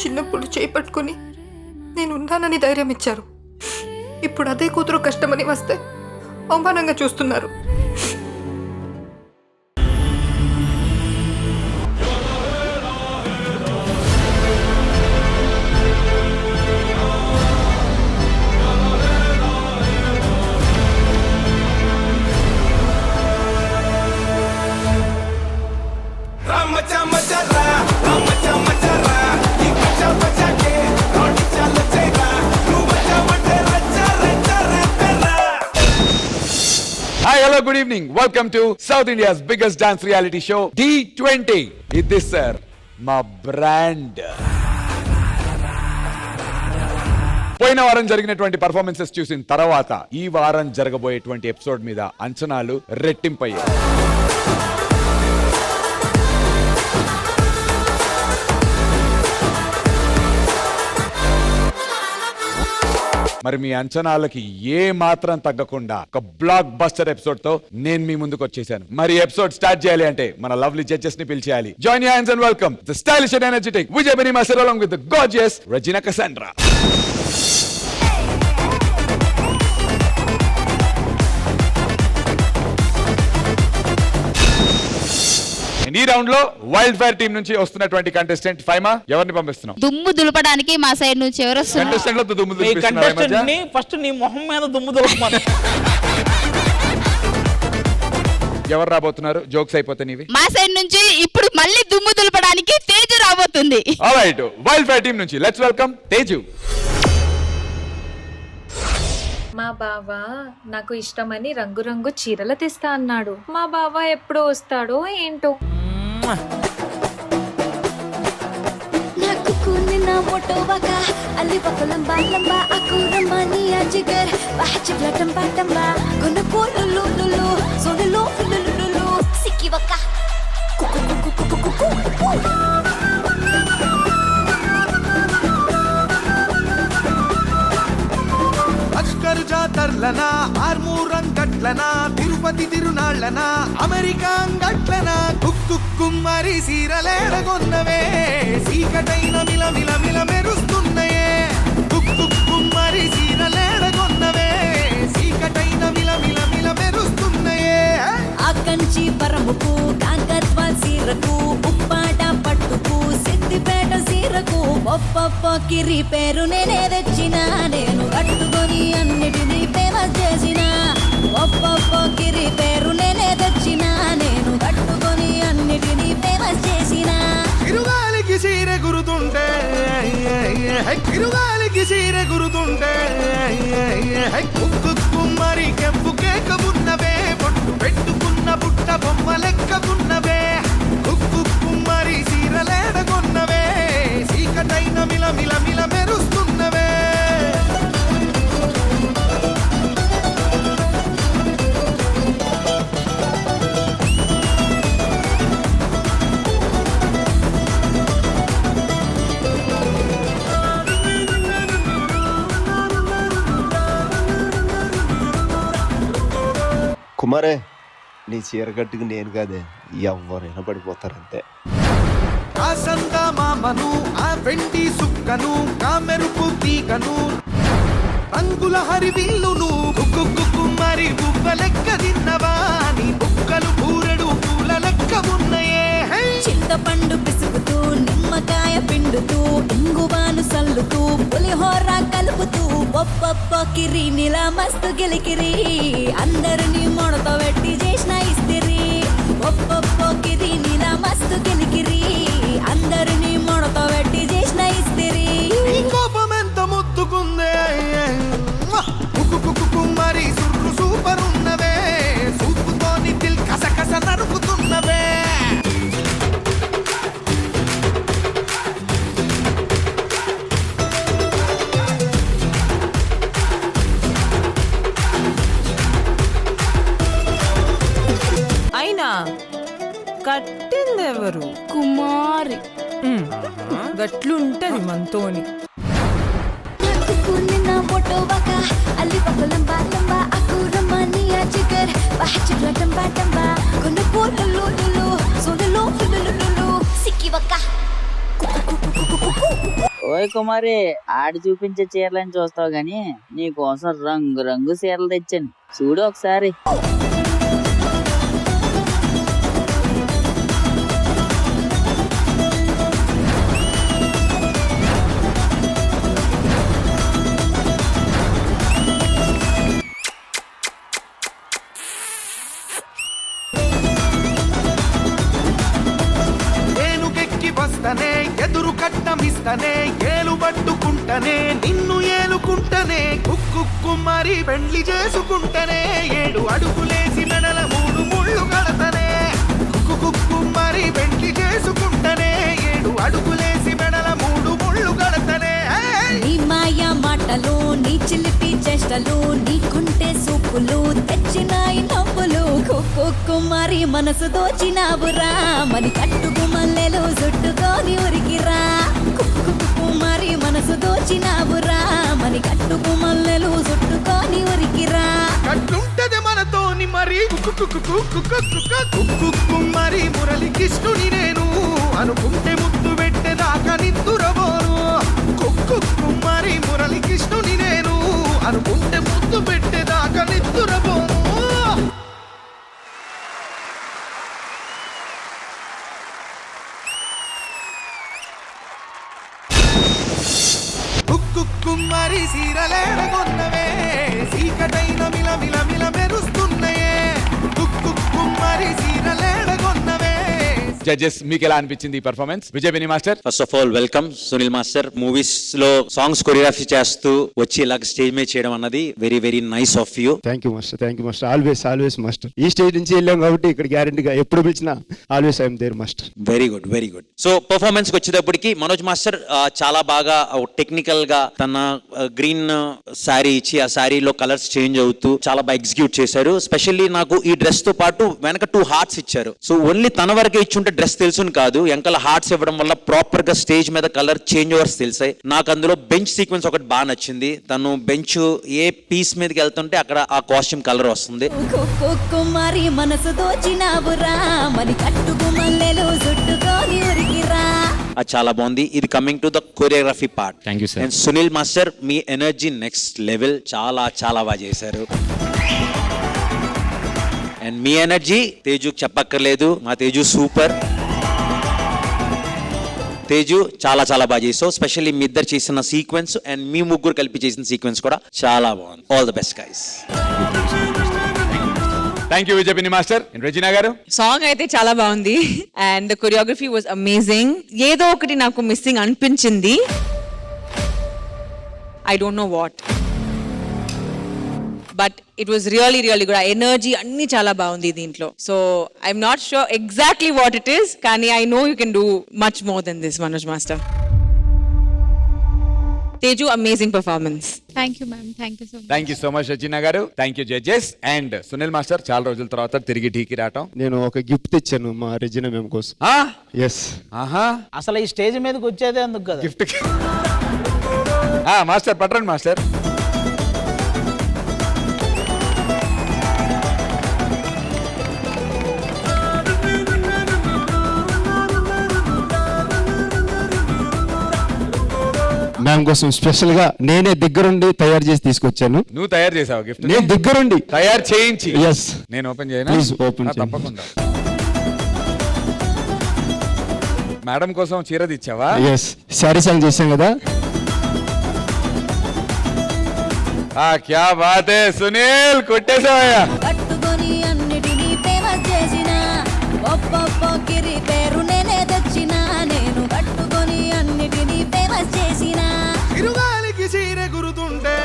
చిన్నప్పుడు చేపట్టుకుని నేను ఉన్నానని ధైర్యం ఇచ్చారు. ఇప్పుడు అదే కూతురు కష్టమని వస్తే అవమానంగా చూస్తున్నారు. Hi, hello, good evening. Welcome to South India's biggest dance reality show, D20. This sir, my brand. పోయిన వారం జరిగినటువంటి పర్ఫార్మెన్సెస్ చూసిన తర్వాత ఈ వారం జరగబోయేటువంటి ఎపిసోడ్ మీద అంచనాలు రెట్టింపయ్యాయి. మరి మీ అంచనాలకి ఏ మాత్రం తగ్గకుండా ఒక బ్లాక్ బస్టర్ ఎపిసోడ్ తో నేను మీ ముందుకు వచ్చేసాను. మరి ఎపిసోడ్ స్టార్ట్ చేయాలి అంటే మన లవ్లీ జడ్జెస్ ని పిలిచేయాలి. Join your hands and welcome the stylish and energetic Vijay బెనిమా sir along with the gorgeous Regina Cassandra. ఈ రౌండ్ లో వైల్డ్ ఫైర్ టీం నుంచి వస్తున్నటువంటి కంటెస్టెంట్ ఫైమా, ఎవరిని పంపిస్తున్నాం? దుమ్ము దులపడానికి మా సైడ్ నుంచి ఎవరు వస్తున్నారు? కంటెస్టెంట్ లో దుమ్ము ఈ కంటెస్టెంట్ ని ఫస్ట్ నీ మొహం మీద దుమ్ము దులపమని. ఎవరు రాబోతున్నారు? జోక్స్ అయిపోతే నీవి. మా సైడ్ నుంచి ఇప్పుడు మళ్ళీ దుమ్ము దులపడానికి తేజు రాబోతుంది. ఆల్రైట్, వైల్డ్ ఫైర్ టీం నుంచి లెట్స్ వెల్కమ్ తేజు. మా బావ నాకు ఇష్టమని రంగురంగు చీరలు తెస్తా అన్నాడు. మా బావ ఎప్పుడు వస్తాడో ఏంటో. నాకు కూనిన మోటోవక అల్లి పక్కలంబా లంబా అకురమా నీ అజిగర్ బాచి బ్లటం బాటంబా కొన కోలులులు సోలులు లులులు సిక్కివక కుకు కుకు కుకు కుకు. అస్కర్ జాతర్లనా ఆర్మూరం గట్లనా తిరుపతి తిరునాళ్ళనా అమెరికా గట్లనా కుక్కుమ్మరి సీరలేడగొన్నవే సీకటైన మిల మిల మిల మెరుస్తున్నాయే కుక్కుమ్మరి సీరలేడగొన్నవే సీకటైన మిల మిల మిల మెరుస్తున్నాయే. ఆ కంచి పరముకు కాకత్వాల్ సీరకు ఉప్పాట పట్టుకు సిద్దిపేట సీరకు ఒప్పొప్ప కిరి పేరు నేనే తెచ్చిన నేను కట్టుకొని అన్నిటినీ ఫేమస్ చేసిన ఒప్పొప్ప కిరి పేరు నేనే తెచ్చిన నేను కట్టుకొని అన్నిటినీ ఫేమస్ చేసిన. తిరుగాలికి సీర గురుతుంటే తిరుగాలికి సీర గురుతుంటే కుక్కుమ్మరి కెంపు కేక ఉన్నవే పొట్టు పెట్టుకున్న బుట్ట బొమ్మ లెక్కకున్నవే కుక్కుమ్మరి సీరలేడగొన్నవే సీకటైన మిల మిల మిల మెరుస్తున్నవే. కుమారే, నీ చీర కట్టుకు నేను కాదే ఎవరైనా పడిపోతారంతే. ఆ సందా మామను ఆ వెండి సుక్కను ఆ మెరుపు తీగను రంగుల హరివిల్లును కుక్కుమ్మరి బువ్వ లెక్క తిన్నవా నీ బుక్కలు పూరెడు పూల లెక్క ఉన్నయే. చింతపండు పిసుకుతూ నిమ్మకాయ పిండుతూ ఇంగువాను సల్లుతూ పులిహోర కలుపుతూ ఒప్పొప్ప కిరి నిలా మస్తు గెలికిరి అందరినీ మొడత పెట్టి చేసిన ఇస్తిరి ఒప్పొప్ప కిరి నిలా మస్తు గెలికిరి అందరినీ మొడత పెట్టి చేసిన ఇస్తిరి. నీ కోపం ఎంత ముద్దుకుందే కుక్కుమ్మరి సుర్రు సూపర్ ఉన్నవే సూపుతోని దిల్ కసకస నరుకుతున్నవే. అయినా కట్టిందెవరు? కుమారి. గట్లుంటది మనతోని. నాకు కూనిన మోటోవక అల్లి పక్కలంబా లంబా అకురమా నీ అజిగర్ బాచి బ్లటం బాటంబా కొన కోలులులు సోలులు లులులు సిక్కివక కుకు కుకు కుకు కుకు. ఓయ్ కుమారి, ఆడి చూపించే చీరలని చూస్తావు గాని నీ కోసం రంగు రంగు చీరలు తెచ్చాను, చూడు ఒకసారి. ఏనుగెక్కి వస్తనే ఎదురు కట్టమిస్తనే ఏలు పట్టుకుంటనే నిన్ను ఏలుకుంటనే కుక్కు మరి పెండ్లి చేసుకుంటనే 7 అడుగులేసి మెడల 3 ముళ్ళు కడతనే కుక్కు మరి పెండ్లి చేసుకుంటనే 7 అడుగులేసి మెడల 3 ముళ్ళు కడతనే. నీ మాయా మాటలు, నీ చిలిపి చేష్టలు, నీకుంటే సూపులు, తెచ్చినాయి నవ్వులు. కుమారి మనసు దోచినావురా, మని కట్టుకు మల్లెలు చుట్టుకొని ఉరికిరా. కుమారి మనసు దోచినావురా, మని కట్టుకు మల్లెలు చుట్టుకొని ఉరికిరా. కట్టుంటది మనతోని మరి కుక్కు మరి మురళి కృష్ణుని నేను అనుకుంటే ముద్దు పెట్టేదాకా నిద్దురబోను. కుక్కు మరి మురళి కృష్ణుని నేను అనుకుంటే ముద్దు పెట్టేదాకా నిద్దురబోను. కుమ్మరి సీరలేడగొన్నవే సీకటైన మిల మిల మిల మెరుస్తున్నాయే. కుమ్మరి సీరలేడగొన్నవే. జడ్జెస్ మీకు ఎలా అనిపించింది ఈ performance? Vijay Binni master. First of all welcome Sunil master. Movies లో సాంగ్స్ కొరియోగ్రఫీ చేస్తూ వచ్చి ఇలాగ స్టేజ్ మీద చేయడం అన్నది very very nice of you. Thank you master. Always master. ఈ స్టేజ్ నుంచి వెళ్ళాం కాబట్టి ఇక్కడ గ్యారెంటీగా ఎప్పుడు పిలిచినా always I'm there master. Very good. So performance కి వచ్చేటప్పటికి మనోజ్ మాస్టర్ చాలా బాగా టెక్నికల్ గా తన గ్రీన్ శారీ ఇచ్చి ఆ శారీలో కలర్స్ చేంజ్ అవుతూ చాలా బాగా ఎగ్జిక్యూట్ చేశారు. స్పెషల్లీ నాకు ఈ డ్రెస్ తో పాటు వెనక 2 హార్ట్స్ ఇచ్చారు. సో ఓన్లీ తన వరకే ఇచ్చుంటే డ్రెస్ తెలుసుని కాదు, వెనకాల హార్ట్స్ ఇవ్వడం వల్ల ప్రాపర్ గా స్టేజ్ మీద కలర్ చేంజ్ ఓవర్స్ తెలిసాయి. నాకు అందులో బెంచ్ సీక్వెన్స్ ఒకటి బాగా నచ్చింది. తను బెంచ్ ఏ పీస్ మీదకి వెళ్తుంటే అక్కడ ఆ కాస్ట్యూమ్ కలర్ వస్తుంది. కుమారి మనసు దోచినావురా, మని కట్టుకు మల్లెలు చుట్టుకొని ఉరికిరా. అది చాలా బాగుంది. ఇది coming to the choreography part. Thank you sir. And Sunil master me energy next level, చాలా బాగా చేశారు. అండ్ మీ ఎనర్జీ తేజుకి చెప్పక్కర్లేదు, మా తేజు సూపర్. తేజు చాలా బాగా చేసావు. స్పెషల్లీ మీ ఇద్దరు చేసిన సీక్వెన్స్ అండ్ మీ ముగ్గురు కలిపి చేసిన సీక్వెన్స్ కూడా చాలా బాగుంది. All the best guys. Thank you Vijay Binni master. Regina garu. Song అయితే చాలా బాగుంది అండ్ కొరియోగ్రఫీ వాజ్ అమేజింగ్. ఏదో ఒకటి నాకు మిస్సింగ్ అనిపించింది. I don't know what, but it was really good. Energy అన్ని చాలా బాగుంది దీంట్లో. So I'm not sure exactly what it is, కానీ I know you can do much more than this Manoj master. Teju amazing performance. Thank you ma'am. Thank you so much. Thank you so much Regina garu. Thank you judges. And Sunil master చాలా రోజుల తర్వాత తిరిగి ఢీకి రావటం. నేను ఒక gift తెచ్చాను మా రెజినా మేం కోసం. ఎస్. ఆహా, అసలు ఈ స్టేజ్ మీదకి వచ్చేదే అందుకు కదా. గిఫ్ట్ మాస్టర్ పట్టండి మాస్టర్. మ్యామ్ కోసం స్పెషల్ గా నేనే దగ్గరుండి తయారు చేసి తీసుకొచ్చాను. నువ్వు తయారు చేసావు గిఫ్ట్? నేను దగ్గరుండి తయారు చేయించి. ఎస్. నేను ఓపెన్ చేయనా? ప్లీజ్ ఓపెన్ చేయండి. తప్పకుండా. మేడం కోసం చీర తెచ్చావా? ఎస్. శారీ సాంగ్ చేశాం కదా. క్యా బాత్ హై సునీల్, కొట్టేసావయ్యా. కట్టుకొని అన్నిటినీ ఫేమస్ చేసిన ఒప్పొప్పొక్కిరి పేరు నేనే తెచ్చిన. నేను కట్టుకొని అన్నిటినీ ఫేమస్ చేసిన. ఇరుగాలికి చీర గురుతుంటే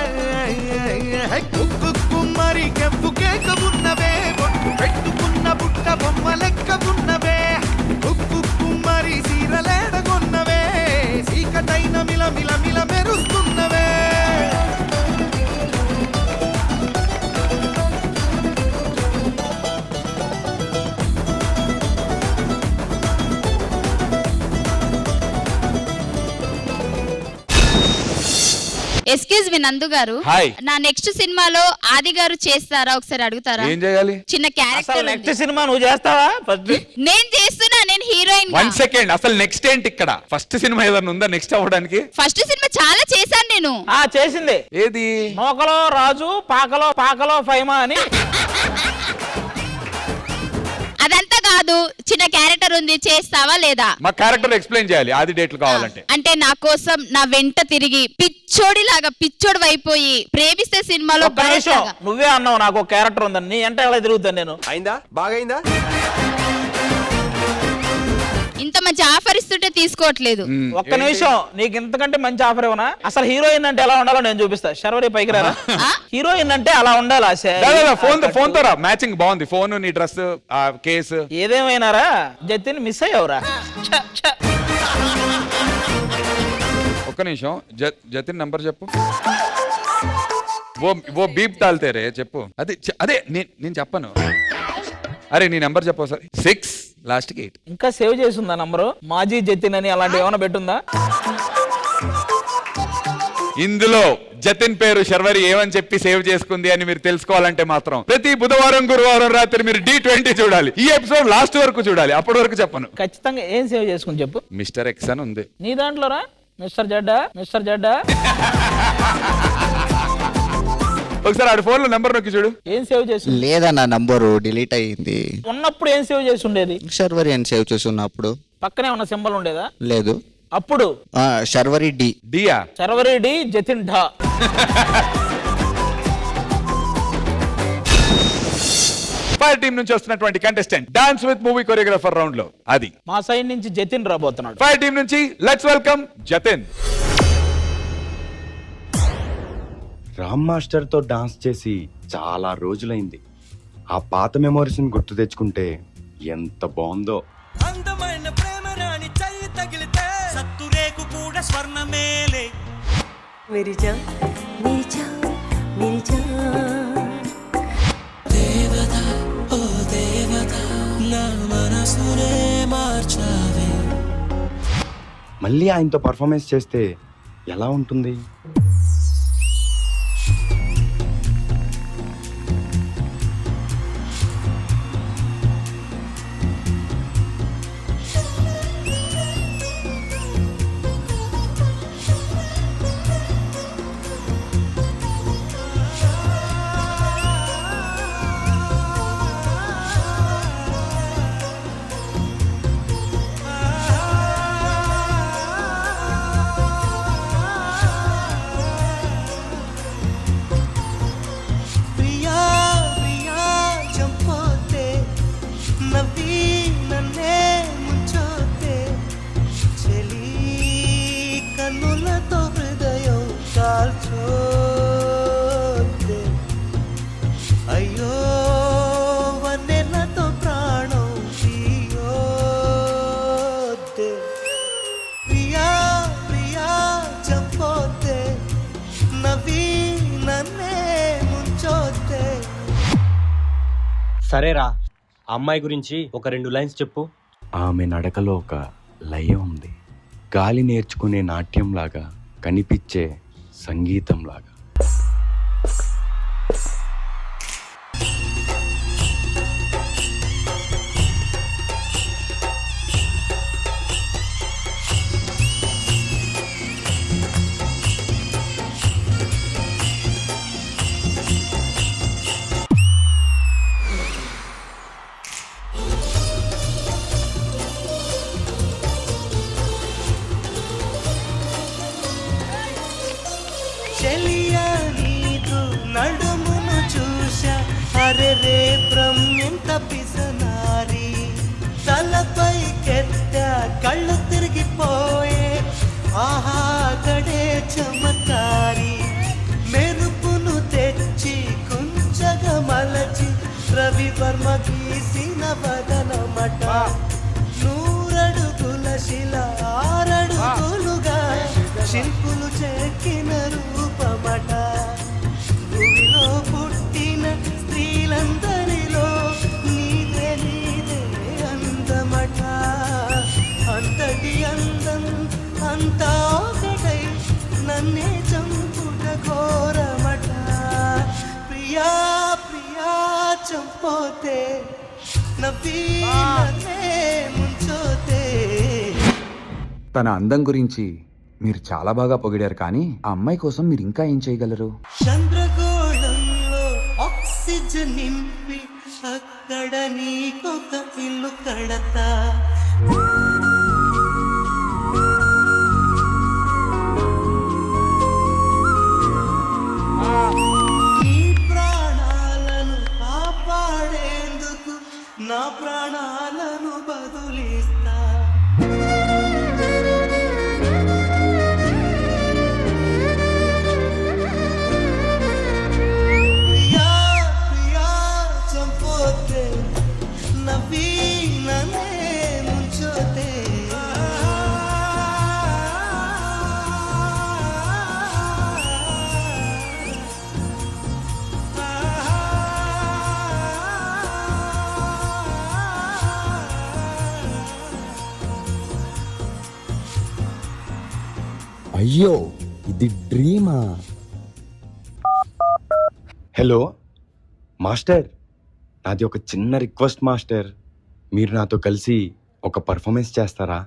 కుమ్మరి కెప్పు కేక ఉన్నవే. బొట్టు పెట్టుకున్న బుట్ట బొమ్మ లెక్క ఉన్నవే. కుమ్మరి సీరలేడగొన్నవే సీకటైన మిల మిల మిల మెరుస్తున్నవే. ఎక్స్క్యూజ్ మీ నందు గారు, హాయ్. నా నెక్స్ట్ సినిమాలో ఆది గారు చేస్తారా ఒకసారి అడుగుతారా? ఏం చేయాలి? చిన్న అసలు క్యారెక్టర్ నెక్స్ట్ సినిమా నువ్వు చేస్తావా? ఫస్ట్ నేను చేస్తున్నా, నేను హీరోయిన్. 1 సెకండ్, అసలు నెక్స్ట్ ఏంటి ఇక్కడ? ఫస్ట్ సినిమా ఏదైనా ఉందా నెక్స్ట్ అవ్వడానికి? ఫస్ట్ సినిమా చాలా చేశాను నేను. చేసింది ఏది? నోకలో రాజు పాకలో ఫైమా అని. అదంతా కాదు, చిన్న క్యారెక్టర్ ఉంది, చేస్తావా లేదా? మా క్యారెక్టర్ ఎక్స్ప్లెయిన్ చేయాలి ఆది డేట్లు కావాలంటే. అంటే నా కోసం నా వెంట తిరిగి పిచ్చోడి అయిపోయి ప్రేమిస్తే సినిమాలో ఒక్క నిమిషం, నువ్వే అన్నావు నాకు ఒక క్యారెక్టర్ ఉందని. నీ అంటే ఎలా తిరుగుతాను నేను? అయిందా? బాగా అయిందా? ఇంత మంచి ఆఫర్ ఇస్తుంటే తీసుకోవట్లేదు. ఒక్క నిమిషం, నీకు ఇంతకంటే మంచి ఆఫర్ ఇవ్వనా? అసలు హీరోయిన్ అంటే ఎలా ఉండాలో నేను చూపిస్తా. శర్వరి పైకి రారా. హీరోయిన్ అంటే అలా ఉండాలి. ఫోన్ తో మ్యాచింగ్ బాగుంది. ఫోన్, నీ డ్రెస్, కేసు ఏదేమైనారా జతిన్ మిస్ అయ్యవరా. ఒక్క నిమిషం, జతిన్ నంబర్ చెప్పు. ఓ బీప్ తాల్తేరే చెప్పు. అదే నేను చెప్పను. అరే నీ నెంబర్ చెప్పు సార్. 6 లాస్ట్ 8. ఇంకా సేవ్ చేసిందా నంబరు? మాజీ జతిన్ అని అలాంటి ఏమైనా పెట్టుందా? ఇందులో జతిన్ పేరు శర్వరి ఏమని చెప్పి సేవ్ చేసుకుంది అని మీరు తెలుసుకోవాలంటే మాత్రం ప్రతి బుధవారం గురువారం రాత్రి మీరు D20 చూడాలి. ఈ ఎపిసోడ్ లాస్ట్ వరకు చూడాలి. అప్పటి వరకు చెప్పను. ఖచ్చితంగా ఏం సేవ్ చేసుకుని చెప్పు. మిస్టర్ ఎక్స్ అని ఉంది నీ దాంట్లోరా? మిస్టర్ జడ్డా ఒకసారి ఆడి ఫోన్ లో నెంబర్ నొక్కి చూడు. ఏం సేవ్ చేసి? లేదన్న నంబరు డిలీట్ అయ్యింది. ఉన్నప్పుడు ఏం సేవ్ చేసి ఉండేది? శర్వరి అని సేవ్ చేసి ఉన్నప్పుడు. పక్కనే ఉన్న సింబల్ ఉండేదా? లేదు. అప్పుడు శర్వరి డియా శర్వరి డి జతిన్ ఢా. ఫైర్ టీం నుంచి వస్తున్నటువంటి contestant dance with movie choreographer round లో అది మా సైడ్ నుంచి జతిన్ రాబోతున్నాడు. ఫైర్ టీం నుంచి లెట్స్ వెల్కమ్ జతిన్. రామ్ మాస్టర్తో డాన్స్ చేసి చాలా రోజులైంది. ఆ పాత మెమోరీస్ని గుర్తు తెచ్చుకుంటే ఎంత బాగుందో. అందమైన ప్రేమ రాణి చెయ్యి తగిలితే సత్తురేకు కూడా స్వర్ణమేలే. మేరీ జాన్ మేరీ జాన్ మేరీ జాన్. దేవత ఓ దేవత నా మనసునే మార్చావే. మళ్ళీ ఆయనతో పర్ఫార్మెన్స్ చేస్తే ఎలా ఉంటుంది? సరేరా, అమ్మాయి గురించి ఒక 2 లైన్స్ చెప్పు. ఆమె నడకలో ఒక లయ ఉంది. గాలి నేర్చుకునే నాట్యంలాగా, కనిపించే సంగీతంలాగా. చెలియా నీదు నడుమును చూశా. అరే రే బ్రహ్మెంత పిసనారి. తలపై కెత్త కళ్ళు తిరిగిపోయే. ఆహా గడే చమత్కారి. మెరుపును తెచ్చి కుంచగా మలచి రవివర్మ గీసిన వదనమట. 100 అడుగుల శిల 6 అడుగులుగా శిల్పులు చెక్కిన రూపమట. భూమిలో పుట్టిన స్త్రీలందరిలో నీదే అందమట. అంతటి అందం అంతా ఒకటై నన్నే చంపుట చంపోతే నవ్వీననే ముంచోతే. తన అందం గురించి మీరు చాలా బాగా పొగిడారు, కానీ ఆ అమ్మాయి కోసం మీరు ఇంకా ఏం చేయగలరు? చంద్రగోళంలో ఆక్సిజన్ నింపి అక్కడ నీకొక ఇల్లు కడతా. నీ ప్రాణాలను కాపాడేందుకు నా ప్రాణాలను బదులిస్తా. ప్రియా ప్రియా చంపోతే నవ్వీననే ముంచోతే. అయ్యో, ఇది డ్రీమా? హలో మాస్టర్, నాది ఒక చిన్న రిక్వెస్ట్ మాస్టర్. మీరు నాతో కలిసి ఒక పర్ఫార్మెన్స్ చేస్తారా?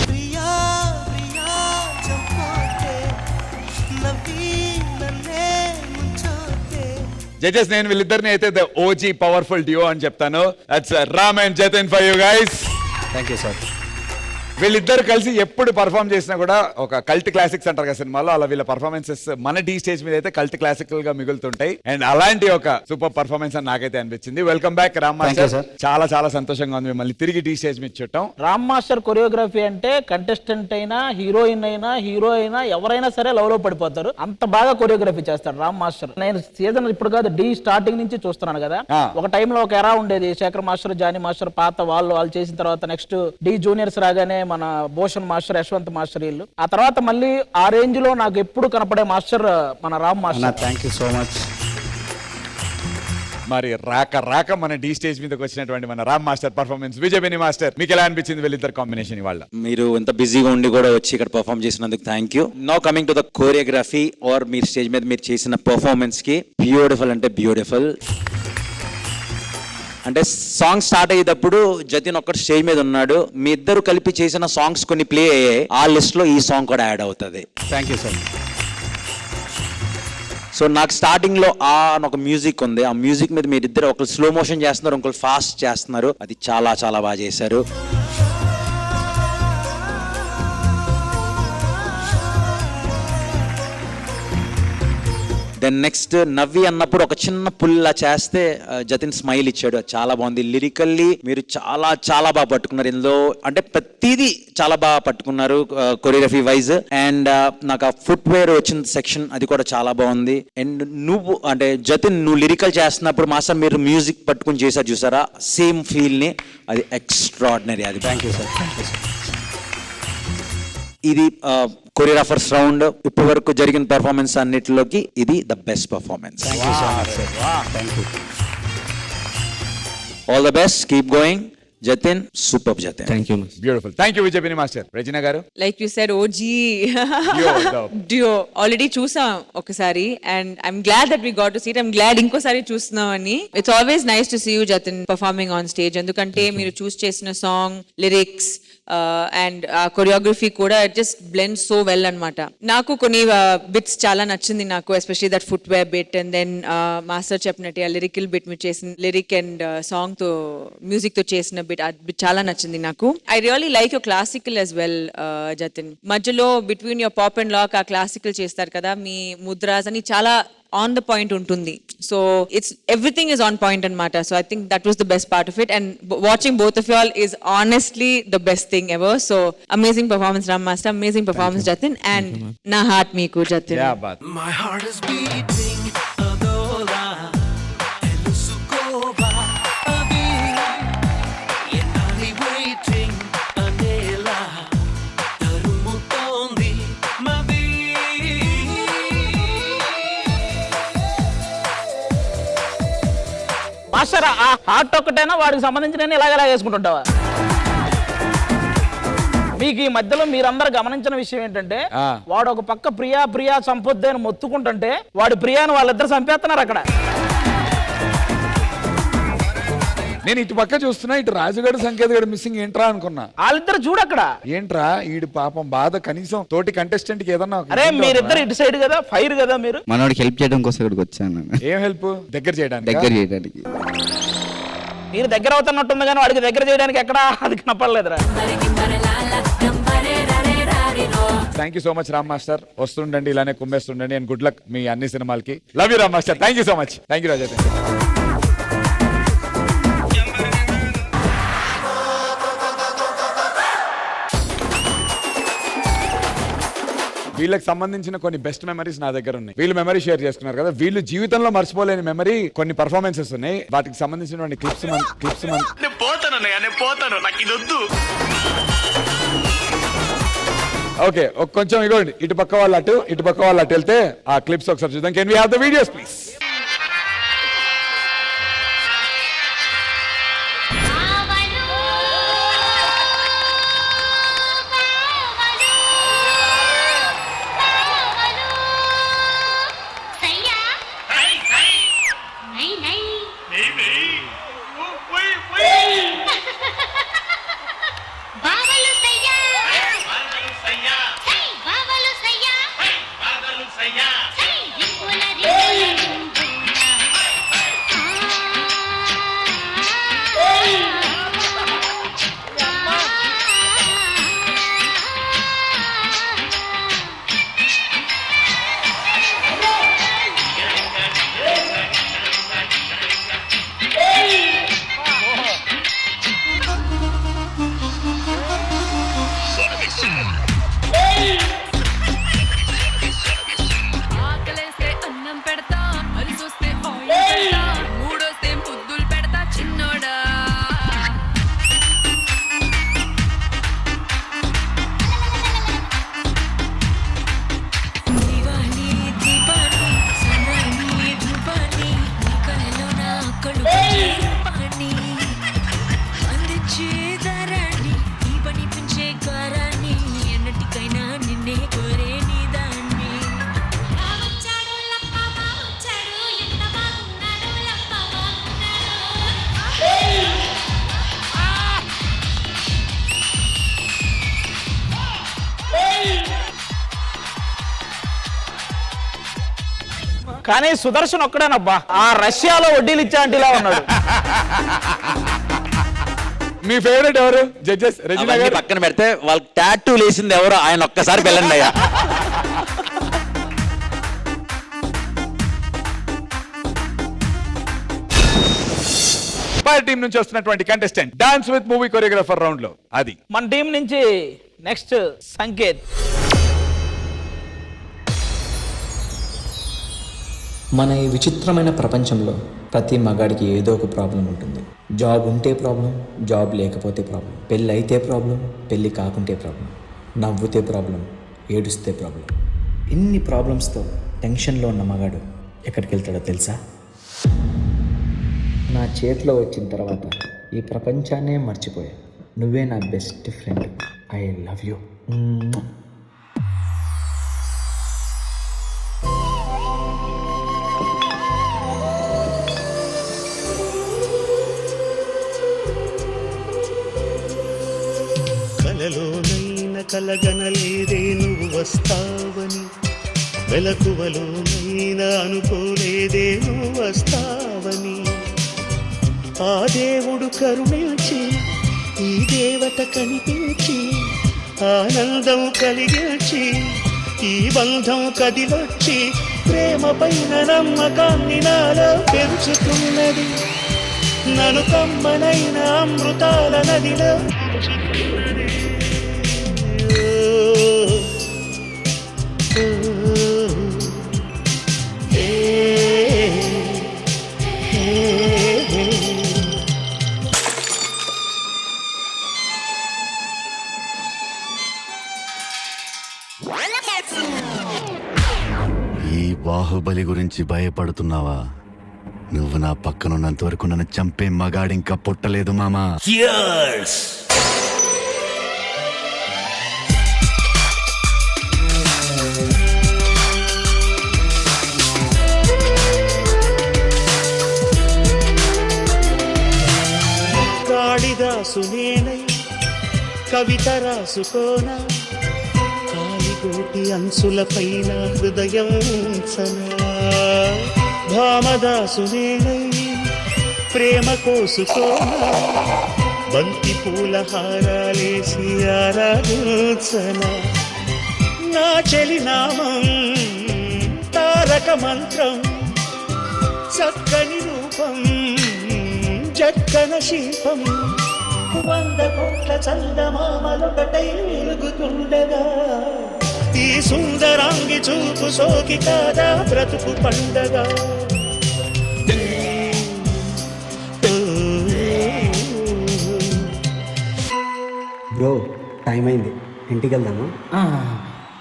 ప్రియా ప్రియా చంపోతే నవ్వీననే ముంచోతే. జడ్జెస్, నేను వీళ్ళిద్దరిని అయితే ద ఓజీ పవర్ఫుల్ డ్యూ అని చెప్తాను. That's Ram and Jatin for you guys. Thank you sir. వీళ్ళిద్దరు కలిసి ఎప్పుడు పర్ఫామ్ చేసినా కూడా ఒక కల్ట్ క్లాసిక్స్ అంటారు కదా సినిమాలో, అలా వీళ్ళ పర్ఫార్మెన్సెస్ మన డి స్టేజ్ మీద అయితే కల్ట్ క్లాసికల్ గా మిగులుతుంటాయి. అండ్ అలాంటి ఒక సూపర్ పర్ఫార్మెన్స్ అని నాకైతే అనిపించింది. Welcome back Ram master. చాలా చాలా సంతోషంగా ఉంది మిమ్మల్ని తిరిగి డి స్టేజ్ మీద చూడటం. రామ్ మాస్టర్ కొరియోగ్రఫీ అంటే కంటెస్టెంట్ అయినా హీరోయిన్ అయినా హీరో అయినా ఎవరైనా సరే లవ్ లో పడిపోతారు. అంత బాగా కొరియోగ్రఫీ చేస్తాడు రామ్ మాస్టర్. నేను సీజన్ ఇప్పుడు కాదు, డి స్టార్టింగ్ నుంచి చూస్తున్నాను కదా. ఒక టైంలో ఒక ఎరా ఉండేది, శేఖర్ మాస్టర్, జానీ మాస్టర్, పాత వాళ్ళు చేసిన తర్వాత నెక్స్ట్ డి జూనియర్స్ రాగానే మన భూషణ్ మాస్టర్, యశ్వంత్ మాస్టర్ వీళ్ళు. ఆ తర్వాత మళ్ళీ ఆ రేంజ్ లో నాకు ఎప్పుడు కనపడే మాస్టర్ మన Ram master. Thank you so much. మరి రాక మన డి స్టేజ్ మీదకి వచ్చినటువంటి మన రామ్ మాస్టర్ పర్ఫార్మెన్స్, విజయబెని మాస్టర్, మీకు ఎలా అనిపించింది వీళ్ళిద్దరు కాంబినేషన్ ఇవాళ? మీరు ఎంత బిజీగా ఉండి కూడా వచ్చి ఇక్కడ పర్ఫామ్ చేసినందుకు thank you. Now coming to the choreography or మీరు స్టేజ్ మీద మీరు చేసిన పర్ఫార్మెన్స్ కి బ్యూటిఫుల్ అంటే బ్యూటిఫుల్. అంటే సాంగ్ స్టార్ట్ అయ్యేటప్పుడు జతిన్ ఒక్కటి స్టేజ్ మీద ఉన్నాడు, మీ ఇద్దరు కలిపి చేసిన సాంగ్స్ కొన్ని ప్లే అయ్యాయి, ఆ లిస్ట్ లో ఈ సాంగ్ కూడా యాడ్ అవుతుంది. Thank you sir. సో నాకు స్టార్టింగ్ లో అని ఒక మ్యూజిక్ ఉంది, ఆ మ్యూజిక్ మీద మీరు ఇద్దరు ఒకరు స్లో మోషన్ చేస్తున్నారు, ఇంకొకరు ఫాస్ట్ చేస్తున్నారు, అది చాలా చాలా బాగా చేశారు. దెన్ నెక్స్ట్ నవ్వి అన్నప్పుడు ఒక చిన్న పుల్లా చేస్తే జతిన్ స్మైల్ ఇచ్చాడు, అది చాలా బాగుంది. లిరికల్లీ మీరు చాలా చాలా బాగా పట్టుకున్నారు ఇందులో, అంటే ప్రతిదీ చాలా బాగా పట్టుకున్నారు కొరియోగ్రఫీ వైజ్. అండ్ నాకు ఆ ఫుట్ వేర్ వచ్చిన సెక్షన్ అది కూడా చాలా బాగుంది. అండ్ నువ్వు అంటే జతిన్ నువ్వు లిరికల్ చేస్తున్నప్పుడు మాస్టర్ మీరు మ్యూజిక్ పట్టుకుని చేశారు చూసారా, సేమ్ ఫీల్ ని, అది ఎక్స్ట్రాడినరీ. అది thank you sir. Thank you sir. ఇది కొరియోగ్రాఫర్స్ రౌండ్ ఇప్పటి వరకు జరిగిన పెర్ఫార్మెన్స్ అన్నిటిలోకి ఇది the best performance. All the best, keep going Jatin, super Jatin. Thank you. Beautiful. Thank you Vijay Binni master. Regina garu, like you said OG duo already చూసాం ఒకసారి, and I'm glad that we got to see it. I'm glad ఇంకోసారి చూస్తున్నామని. It's always nice to see you Jatin performing on stage, ఎందుకంటే మీరు choose చేసిన song lyrics and choreography కూడా it just blend so well అనమాట. నాకు కొన్ని బిట్స్ చాలా నచ్చింది నాకు, especially that footwear bit, and then master చెప్పినట్టు ఆ లిరికల్ బిట్ మీరు చేసిన లిరిక్ అండ్ సాంగ్ తో మ్యూజిక్ తో చేసిన బిట్, ఆ బిట్ చాలా నచ్చింది నాకు. I really like your classical as well Jatin. మధ్యలో between your pop and lock ఆ క్లాసికల్ చేస్తారు కదా, మీ ముద్రాస్ అని చాలా on the point ఉంటుంది. So it's everything is on point anamata. So I think that was the best part of it, and watching both of y'all is honestly the best thing ever. So amazing performance Ram Master, amazing performance Jatin, and na heart meeku Jatin. yeah baat. My heart is beating adola elusukoba abi enali waiting anela tarumutondi mavi. Master ఆ heart ఒక్కటైనా వాడికి సంబంధించిన ఇలాగ వేసుకుంటుంటావా? మీకు ఈ మధ్యలో మీరందరూ గమనించిన విషయం ఏంటంటే వాడు ఒక పక్క ప్రియా చంపొద్దు అని మొత్తుకుంటుంటే వాడు ప్రియాని వాళ్ళిద్దరు చంపేస్తున్నారు అక్కడ. నేను ఇటు పక్క చూస్తున్నా, ఇటు రాజుగాడు సంకేత్ గడు మిస్సింగ్ ఏంట్రా అనుకున్నా. వాళ్ళిద్దరు చూడక్కడ ఏంట్రా ఈడు పాపం బాధ, కనీసం తోటి కంటెస్టెంట్ కి ఏదన్నా. అరే మీరిద్దరు ఇటు సైడ్ కదా, ఫైర్ కదా మీరు. మనోడికి హెల్ప్ చేయడం కోసం ఇక్కడికి వచ్చాను. ఏం హెల్ప్? దగ్గర చేయడానికి. మీరు దగ్గర అవుతున్నట్టుంది కానీ వాడికి దగ్గర చేయడానికి ఎక్కడా అది కనపడలేదురా. Thank you so much Ram master. వస్తుండండి ఇలానే కుమ్మేస్తుండండి అండ్ గుడ్ లక్ మీ అన్ని సినిమాలకి. Love you Ram master. Thank you so much. Thank you Raja. వీళ్ళకి సంబంధించిన కొన్ని బెస్ట్ మెమరీస్ నా దగ్గర ఉన్నాయి. వీళ్ళు మెమరీ షేర్ చేసుకున్నారు కదా, వీళ్ళు జీవితంలో మర్చిపోలేని మెమరీ కొన్ని పర్ఫార్మెన్సెస్ ఉన్నాయి. వాటికి సంబంధించిన క్లిప్స్ ఓకే కొంచెం ఇగోండి, ఇటు పక్క వాళ్ళు అటు వెళ్తే ఆ క్లిప్స్ ఒకసారి చూద్దాం. Can we have the videos please? కానీ సుదర్శన్ ఒక్కడేనబ్బా ఆ రష్యాలో వడ్డీలు ఇచ్చాంటిలా ఉన్నాడు. మీ ఫేవరెట్ ఎవరు జడ్జెస్? రెజినా గారు పక్కన పెడితే వాళ్ళకి టాటూ లేసింది ఎవరో ఆయన ఒక్కసారి వెళ్ళండి అయ్యా. టీం నుంచి వస్తున్నటువంటి contestant dance with movie choreographer round లో అది మన టీం నుంచి నెక్స్ట్ సంకేత్. మన ఈ విచిత్రమైన ప్రపంచంలో ప్రతి మగాడికి ఏదో ఒక ప్రాబ్లం ఉంటుంది. జాబ్ ఉంటే ప్రాబ్లం, జాబ్ లేకపోతే ప్రాబ్లం, పెళ్ళి అయితే ప్రాబ్లం, పెళ్ళి కాకుంటే ప్రాబ్లం, నవ్వుతే ప్రాబ్లం, ఏడుస్తే ప్రాబ్లం. ఇన్ని ప్రాబ్లమ్స్తో టెన్షన్లో ఉన్న మగాడు ఎక్కడికి వెళ్తాడో తెలుసా? నా చేతిలో వచ్చిన తర్వాత ఈ ప్రపంచాన్నే మర్చిపోయా. నువ్వే నా best friend. I love you. కలలోనైన కలగనలేదే నువ్వు వస్తావని, వెలకువలోనైనా అనుకోలేదే నువ్వు వస్తావని. ఆ దేవుడు కరుణించి ఈ దేవత కనిపించి ఆనందం కలిగించి ఈ బంధం కదిలొచ్చి ప్రేమ పైన నమ్మకాన్ని నాలో పెంచుతున్నది. నన్ను కమ్మనైన అమృతాల నదిలో ఈ బాహుబలి గురించి భయపడుతున్నావా? నువ్వు నా పక్కనున్నంత వరకు నన్ను చంపే మగాడింకా పుట్టలేదు మామా. కాళిదాసు నేనై కవిత రాసుకోనా కాలిగోటి అంచుల పైన హృదయం ఉంచనా భామదాసు నేనై ప్రేమ కోసుకోనా బంతి పూల హారాలేసి ఆరాధించనా నా చెలి నామం తారక మంత్రం చక్కని రూపం చక్కన శిల్పం 100 కోట్ల చందమామలొకటై వెలుగుతుండగా ఈ సుందరాంగి చూపు సోకి కాదా బ్రతుకు పండగ బ్రో టైం అయింది, ఇంటికి వెళ్దామా?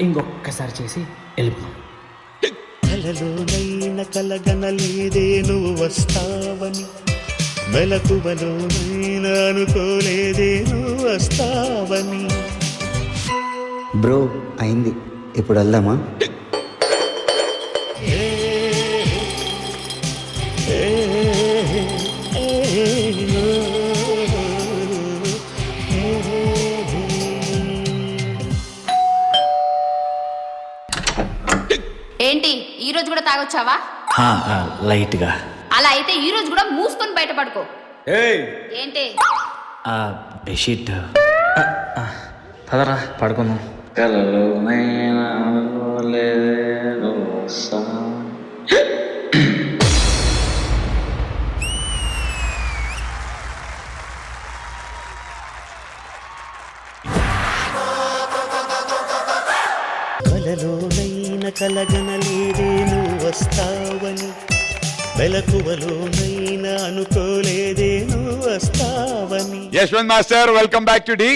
ఇంకొక్కసారి చేసి వెళ్ళిపోతాం. కలలోనైన కలగనలేదే నువ్వు వస్తావని మెలకువలోనైనా అనుకోలేదే నువ్వు వస్తావని బ్రో అయింది, ఇప్పుడు వెళ్దామా? ఏంటి ఈ రోజు కూడా తాగొచ్చావా? లైట్గా. అలా అయితే ఈ రోజు కూడా మూసుకొని బయట పడుకో. ఏంటి బెడ్షీట్ పదరా పడుకుందాం. కలలోనైన కలగనలేదే నువ్వు వస్తావని మెలకువలోనైనా అనుకోలేదే నువ్వు వస్తావని. Yashwant master, welcome back to Dhee.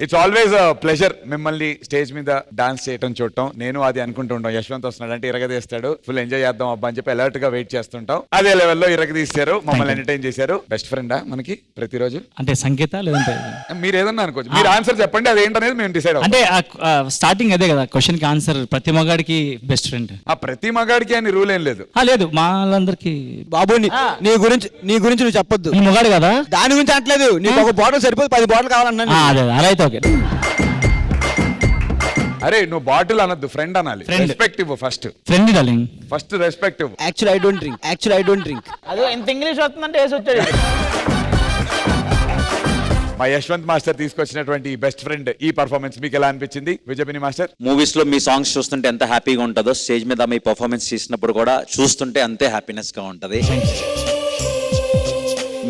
It's always pleasure మిమ్మల్ని స్టేజ్ మీద డాన్స్ చేయటం చూడటం. నేను అది అనుకుంటూ ఉంటాం, యశ్వంత్ వస్తున్నాడు అంటే ఇరగదీస్తాడు, ఫుల్ ఎంజాయ్ చేద్దాం అబ్బా అని చెప్పి అలర్ట్ గా వెయిట్ చేస్తుంటాం. అదే లెవెల్లో ఇరగదీశారు, మమ్మల్ని ఎంటర్టైన్ చేశారు. బెస్ట్ ఫ్రెండా మనకి ప్రతిరోజు? అంటే సంకేత లేదంటే మీరు ఏదన్నా అనుకోవచ్చు, మీరు ఆన్సర్ చెప్పండి, అదేంటనేది మేము డిసైడ్ అవుతాం. అంటే స్టార్టింగ్ అదే కదా క్వశ్చన్ కి ఆన్సర్, ప్రతి మగాడికి బెస్ట్ ఫ్రెండ్. ఆ ప్రతి మగాడికి అని రూల్ ఏం లేదు. లేదు మా వాళ్ళందరికి. బాబు నీ గురించి నువ్వు చెప్పొద్దు. నువ్వు మగాడు కదా, దాని గురించి అంటలేదు. నీకు ఒక బాటిల్ సరిపోదు, 10 బాటిల్ కావాలన్నా. అదే అలా అయితే ఓకే. అరే నువ్వు బాటిల్ అనొద్దు, ఫ్రెండ్ అనాలి. రెస్పెక్ట్ ఇవ్వు first. Friend darling, first respect ఇవ్వు. Actually I don't drink. అదో ఎంత ఇంగ్లీష్ వస్తుందంటే వేసి వచ్చాడు. మా యశ్వంత్ మాస్టర్ తీసుకొచ్చినటువంటి బెస్ట్ ఫ్రెండ్ ఈ పర్ఫార్మెన్స్ మీకు ఎలా అనిపించింది విజయపిని మాస్టర్? మూవీస్ లో మీ సాంగ్స్ చూస్తుంటే ఎంత హ్యాపీగా ఉంటుందో, స్టేజ్ మీద మీ పర్ఫార్మెన్స్ చేసినప్పుడు కూడా చూస్తుంటే అంతే హ్యాపీనెస్ గా ఉంటది.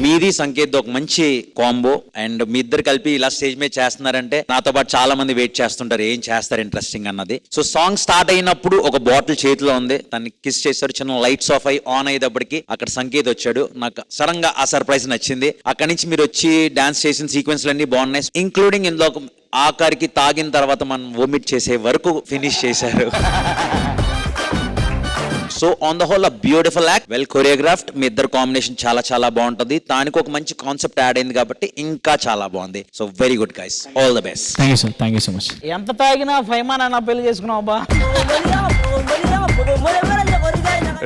మీది సంకేత్ ఒక మంచి కాంబో, అండ్ మీ ఇద్దరు కలిపి ఇలా స్టేజ్ మీద చేస్తున్నారంటే నాతో పాటు చాలా మంది వెయిట్ చేస్తుంటారు ఏం చేస్తారు ఇంట్రెస్టింగ్ అన్నది. సో సాంగ్ స్టార్ట్ అయినప్పుడు ఒక బాటిల్ చేతిలో ఉంది, దాన్ని కిస్ చేశారు, చిన్న లైట్స్ ఆఫ్ అయ్యి ఆన్ అయ్యేటప్పటికి అక్కడ సంకేత్ వచ్చాడు. నాకు సడన్ గా ఆ సర్ప్రైజ్ నచ్చింది. అక్కడి నుంచి మీరు వచ్చి డాన్స్ చేసిన సీక్వెన్స్లు అన్ని బాగున్నాయి, ఇంక్లూడింగ్ ఇందులో ఆఖరికి తాగిన తర్వాత మనం వొమిట్ చేసే వరకు ఫినిష్ చేశారు. So on the whole beautiful act, well choreographed. మీ ఇద్దరు కాంబినేషన్ చాలా చాలా బాగుంటది. దానికి ఒక మంచి కాన్సెప్ట్ యాడ్ అయింది కాబట్టి ఇంకా చాలా బాగుంది. So very good guys, all the best. Thank you sir, thank you so much. ఎంత తాగినా ఫైమాన్ అన్న పెళ్లి చేసుకున్నావు బా.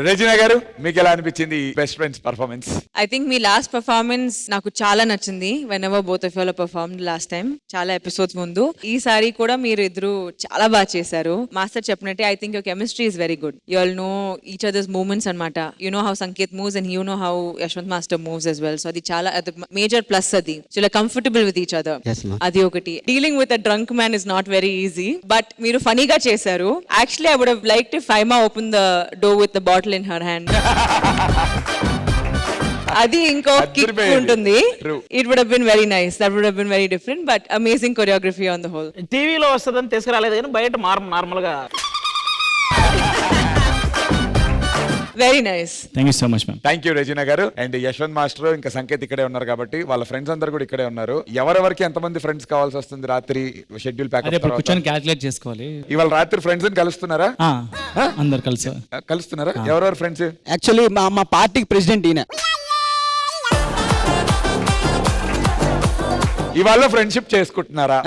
రెజినా గారు, మీకు ఎలా అనిపించింది best friends performance? I think me last performance నాకు చాలా నచ్చింది. When ever both of you all performed last time, చాలా ఎపిసోడ్స్ ముందు. ఈసారి కూడా మీరు ఇద్దరు చాలా బాగా చేశారు. మాస్టర్ చెప్పినట్టే I think your chemistry is very good. You all know each others movements అన్నమాట. You know how Sanket moves and you know how Yashwant master moves as well. So అది చాలా మేజర్ ప్లస్. అది చాలా కంఫర్టబుల్ విత్ ఈచ్ అదర్. అది ఒకటి. Dealing with a drunk man is not very easy, but మీరు ఫనీగా చేశారు. Actually I would have liked if Faima open the door with the bottle in her hand. అది ఇంకో kick ఉంటుంది. It would have been very nice. That would have been very different, but amazing choreography on the whole. టీవీలో వస్తుందని తీసుకురాలేదు కానీ బయట normal గా. Very nice. Thank you so much ma'am. Thank you Regina గారు. అండ్ యశ్వంత్ మాస్టర్ ఇంకా సంకేత్ ఇక్కడే ఉన్నారు కాబట్టి వాళ్ళ ఫ్రెండ్స్ అందరు కూడా ఇక్కడే ఉన్నారు. ఎవరెవరికి ఎంతమంది ఫ్రెండ్స్ కావాల్సి వస్తుంది రాత్రి షెడ్యూల్ ప్యాక్ కూర్చొని క్యాల్కులేట్ చేసుకోవాలి. ఇవాళ రాత్రి ఫ్రెండ్స్ కలుస్తున్నారా? అందరు కలుస్తున్నారా? ఎవరెవరు ఫ్రెండ్స్? యాక్చువల్లీ మా పార్టీకి ప్రెసిడెంట్ ఈయన. ఇవాళ ఫ్రెండ్షిప్ చేసుకుంటున్నారా?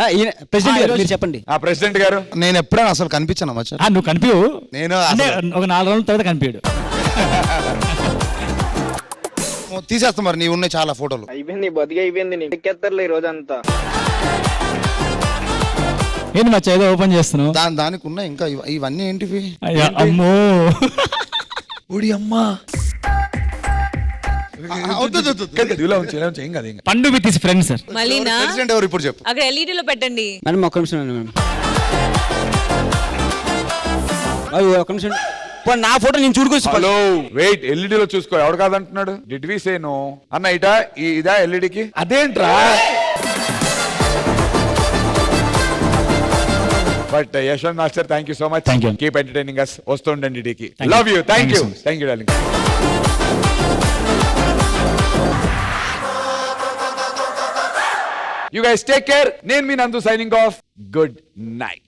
ప్రెసిడెంట్ చెప్పండి. ప్రెసిడెంట్ గారు, నేను ఎప్పుడైనా అసలు కనిపించాను మచ్చా? నువ్వు కనిపించు. నేను ఒక 4 రోజుల తర్వాత కనిపించాడు. తీసేస్తా మరి నీ ఉన్నాయి చాలా ఫోటోలు. అయిపోయింది బతికి అయిపోయింది నీకు ఎక్కేస్తారులే ఈ రోజంతా. ఏంది మచ్చ ఏదో ఓపెన్ చేస్తున్నావు? దానికి ఉన్నాయి ఇంకా ఇవన్నీ ఏంటివి? అయ్యా, అమ్మో ఓడి అమ్మా ఇలా ఉంచి ఏం కాదు ఇంకా. Pandu with his friend sir. మళ్ళీనా ప్రెసిడెంట్ ఎవరు ఇప్పుడు చెప్పు. అక్కడ LED లో పెట్టండి. మేడం ఒక్క నిమిషం మేడం. ఒక్క నిమిషం. నా ఫోటో నేను చూడుకోవచ్చు. హలో వెయిట్, LED లో చూసుకో. ఎవడు కాదంటున్నాడు? డిడ్ వి సే నో అన్న? ఇదా LED కి? అదేంట్రా? But Yashwant master, thank you so much. Thank you. Keep entertaining us. వస్తుండండి డీకి. Love you. Thank you. Thank you darling. You guys take care. నేను మీ నందు signing off. Good night.